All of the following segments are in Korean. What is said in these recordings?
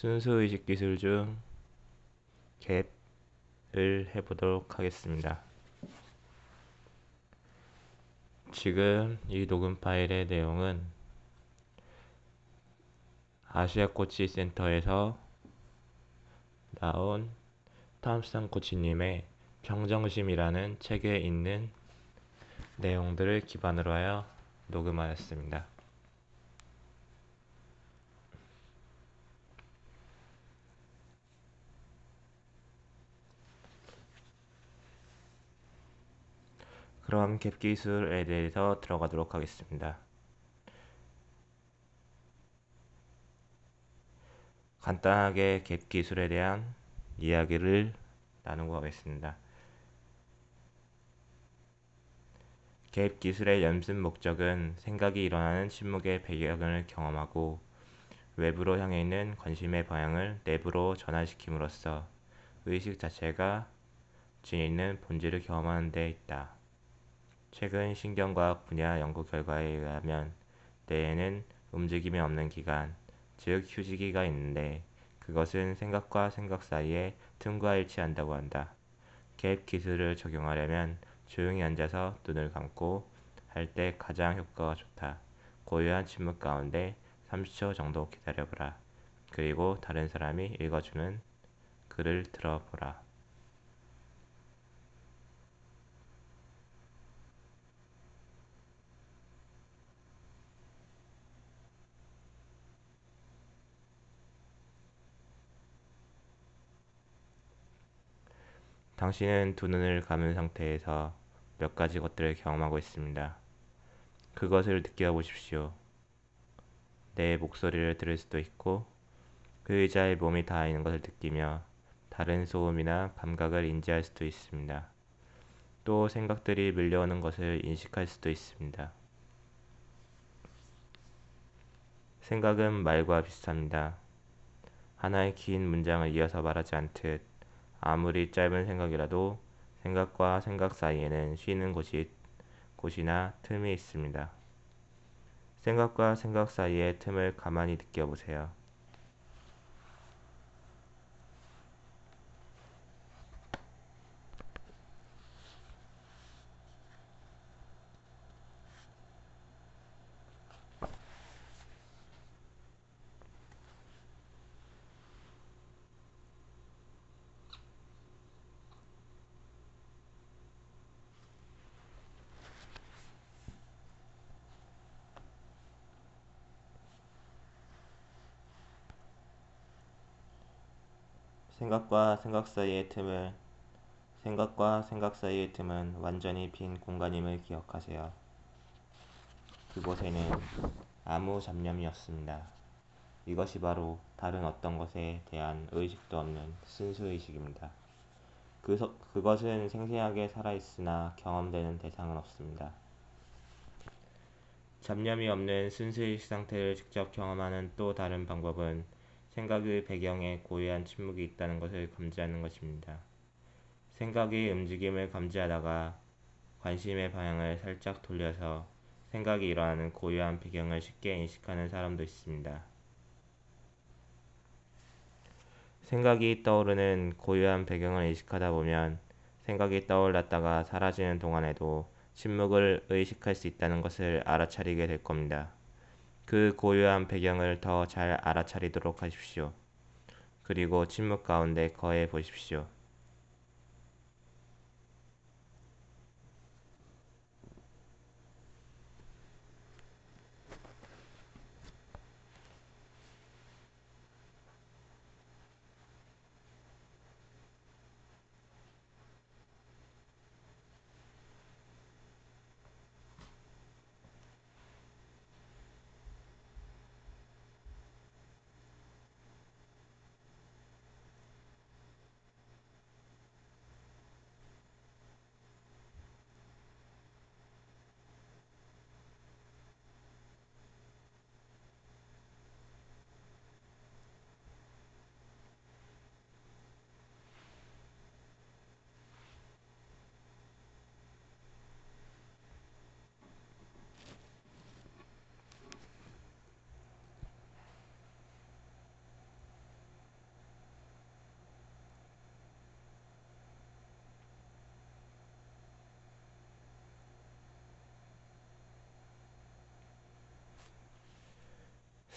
순수의식 기술 중 갭을 해보도록 하겠습니다. 지금 이 녹음 파일의 내용은 아시아 코치 센터에서 나온 탐스턴 코치님의 평정심이라는 책에 있는 내용들을 기반으로 하여 녹음하였습니다. 그럼 갭 기술에 대해서 들어가도록 하겠습니다. 간단하게 갭 기술에 대한 이야기를 나누고 가겠습니다. 갭 기술의 연습 목적은 생각이 일어나는 침묵의 배경을 경험하고 외부로 향해 있는 관심의 방향을 내부로 전환시킴으로써 의식 자체가 지니는 본질을 경험하는 데 있다. 최근 신경과학 분야 연구 결과에 의하면 뇌에는 움직임이 없는 기간, 즉 휴지기가 있는데 그것은 생각과 생각 사이의 틈과 일치한다고 한다. 갭 기술을 적용하려면 조용히 앉아서 눈을 감고 할 때 가장 효과가 좋다. 고요한 침묵 가운데 30초 정도 기다려보라. 그리고 다른 사람이 읽어주는 글을 들어보라. 당신은 두 눈을 감은 상태에서 몇 가지 것들을 경험하고 있습니다. 그것을 느껴보십시오. 내 목소리를 들을 수도 있고 그 의자에 몸이 닿아 있는 것을 느끼며 다른 소음이나 감각을 인지할 수도 있습니다. 또 생각들이 밀려오는 것을 인식할 수도 있습니다. 생각은 말과 비슷합니다. 하나의 긴 문장을 이어서 말하지 않듯 아무리 짧은 생각이라도 생각과 생각 사이에는 쉬는 곳이나 틈이 있습니다. 생각과 생각 사이의 틈을 가만히 느껴보세요. 생각과 생각 사이의 틈은 완전히 빈 공간임을 기억하세요. 그곳에는 아무 잡념이 없습니다. 이것이 바로 다른 어떤 것에 대한 의식도 없는 순수의식입니다. 그것은 생생하게 살아있으나 경험되는 대상은 없습니다. 잡념이 없는 순수의식 상태를 직접 경험하는 또 다른 방법은 생각의 배경에 고요한 침묵이 있다는 것을 감지하는 것입니다. 생각의 움직임을 감지하다가 관심의 방향을 살짝 돌려서 생각이 일어나는 고요한 배경을 쉽게 인식하는 사람도 있습니다. 생각이 떠오르는 고요한 배경을 인식하다 보면 생각이 떠올랐다가 사라지는 동안에도 침묵을 의식할 수 있다는 것을 알아차리게 될 겁니다. 그 고요한 배경을 더 잘 알아차리도록 하십시오. 그리고 침묵 가운데 거해 보십시오.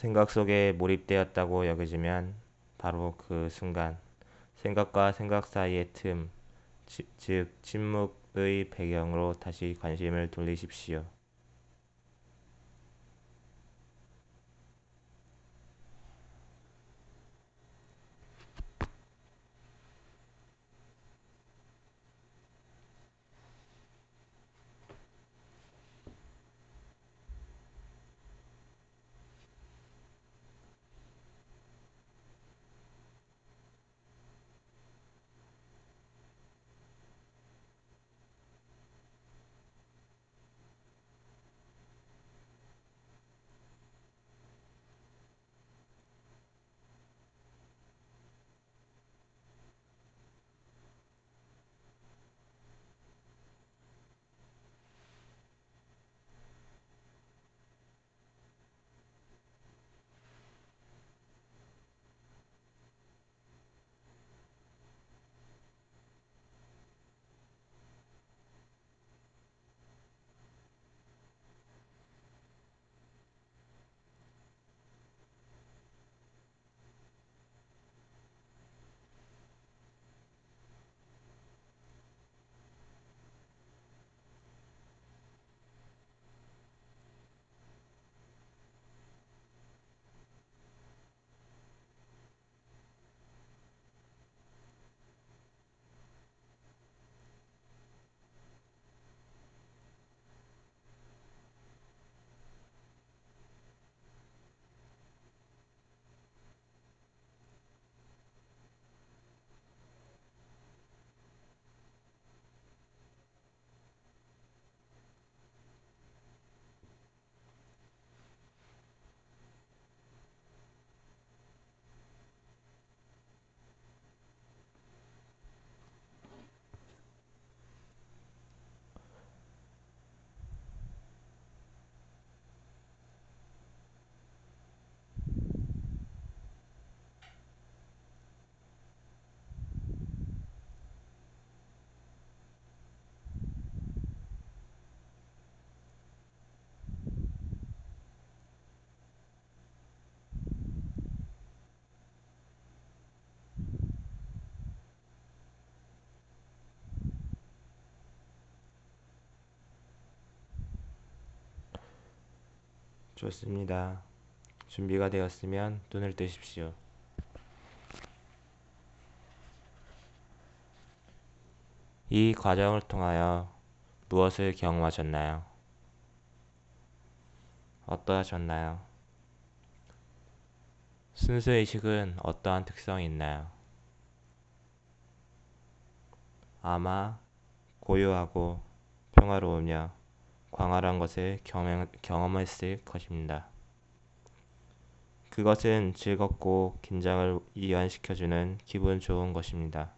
생각 속에 몰입되었다고 여겨지면 바로 그 순간 생각과 생각 사이의 틈, 즉 침묵의 배경으로 다시 관심을 돌리십시오. 좋습니다. 준비가 되었으면 눈을 뜨십시오. 이 과정을 통하여 무엇을 경험하셨나요? 어떠하셨나요? 순수의식은 어떠한 특성이 있나요? 아마 고요하고 평화로우며 광활한 것을 경험했을 것입니다. 그것은 즐겁고 긴장을 이완시켜주는 기분 좋은 것입니다.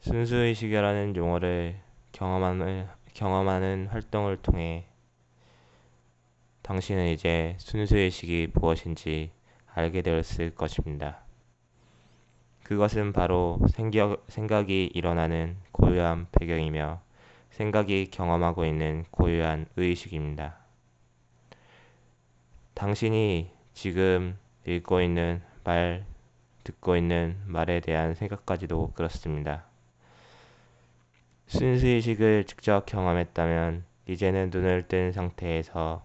순수의식이라는 용어를 경험하는 활동을 통해 당신은 이제 순수의식이 무엇인지 알게 되었을 것입니다. 그것은 바로 생각이 일어나는 고요한 배경이며 생각이 경험하고 있는 고요한 의식입니다. 당신이 지금 읽고 있는 말, 듣고 있는 말에 대한 생각까지도 그렇습니다. 순수의식을 직접 경험했다면 이제는 눈을 뜬 상태에서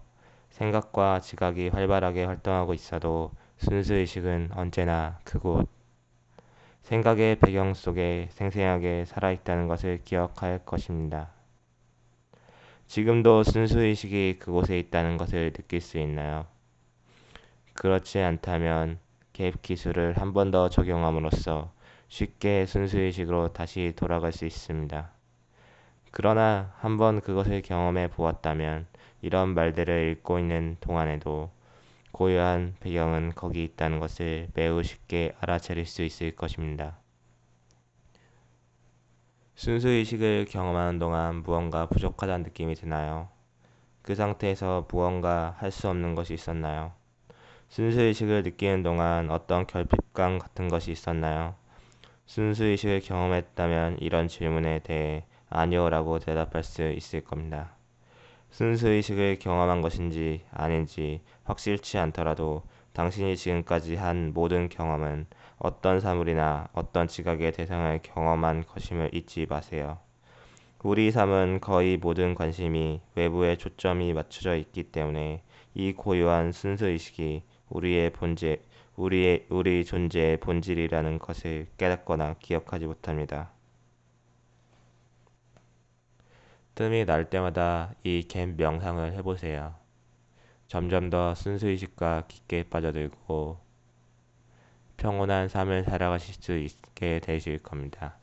생각과 지각이 활발하게 활동하고 있어도 순수의식은 언제나 그곳, 생각의 배경 속에 생생하게 살아있다는 것을 기억할 것입니다. 지금도 순수의식이 그곳에 있다는 것을 느낄 수 있나요? 그렇지 않다면 갭 기술을 한 번 더 적용함으로써 쉽게 순수의식으로 다시 돌아갈 수 있습니다. 그러나 한번 그것을 경험해 보았다면 이런 말들을 읽고 있는 동안에도 고요한 배경은 거기 있다는 것을 매우 쉽게 알아차릴 수 있을 것입니다. 순수의식을 경험하는 동안 무언가 부족하다는 느낌이 드나요? 그 상태에서 무언가 할 수 없는 것이 있었나요? 순수의식을 느끼는 동안 어떤 결핍감 같은 것이 있었나요? 순수의식을 경험했다면 이런 질문에 대해 아니요 라고 대답할 수 있을 겁니다. 순수의식을 경험한 것인지 아닌지 확실치 않더라도 당신이 지금까지 한 모든 경험은 어떤 사물이나 어떤 지각의 대상을 경험한 것임을 잊지 마세요. 우리 삶은 거의 모든 관심이 외부에 초점이 맞춰져 있기 때문에 이 고유한 순수의식이 우리 존재의 본질이라는 것을 깨닫거나 기억하지 못합니다. 뜸이 날 때마다 이 갭 명상을 해보세요. 점점 더 순수의식과 깊게 빠져들고 평온한 삶을 살아가실 수 있게 되실 겁니다.